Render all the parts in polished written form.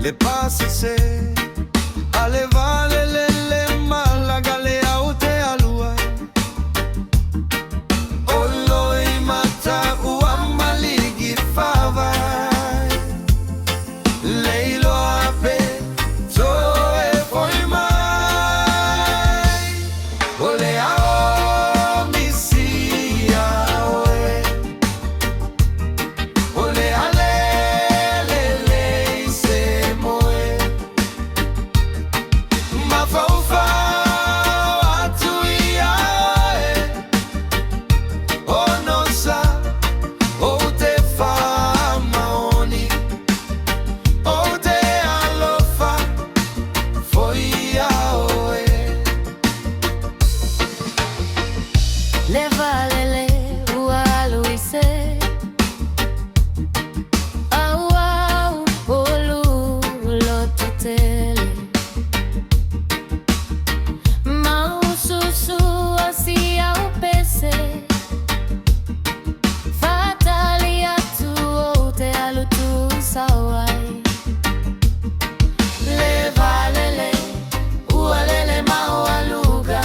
le pasise alle vale le malaga le aute alua Oloi mata uamaligi fava Leilo ape toe foi mai Ole ao misia oe Ole alele se moe Mafaufa atuia oe Onosa o te famaoni O te alofa foi oe Levalele ualuise Au au olu lototele Maususu asia upese Fatali atu te alutu sawai Levalele ualele maualuga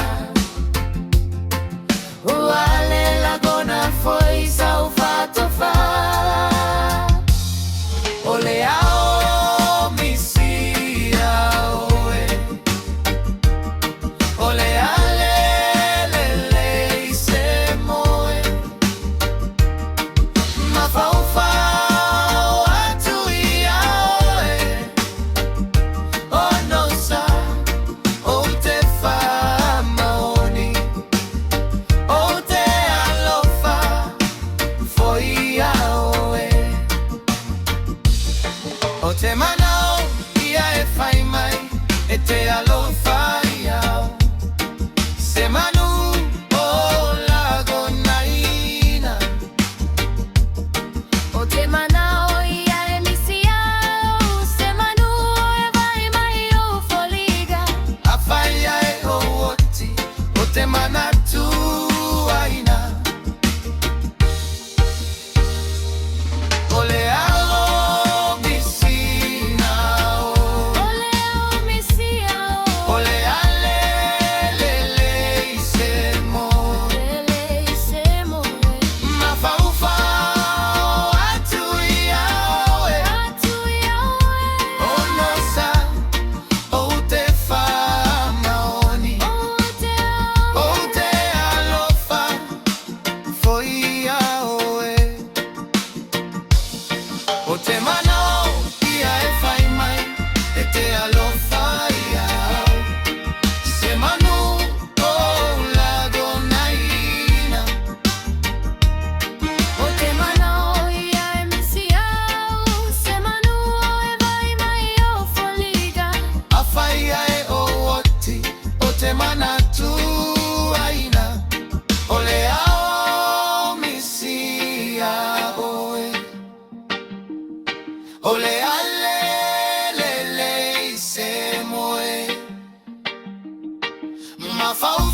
Uale lagona foi saufato fa Ole ao misia oe Ole alele se moe Mafaufa atuia oe Onosa o te famaoni O te alofa foi oe O te manao ia e fai mai E te alofa iao Se manu o lago naina O te manao ia e misia Se manu e vai mai o foliga A fai e o oti O te manatu aina Ole ao piscina Ole au misia Ole alele se moe Ele se moe Mafaufa atuia oe Atuia oe Onosa o te famaoni O te O te alofa foi oe O te manao ia e fai mai E te alofa iao Se manu o lago naina O te manao ia e misia Se manu e vai mai o foliga A fai e o oti O te manatu aina Ole ao misia oe Ole alele se moe Mafau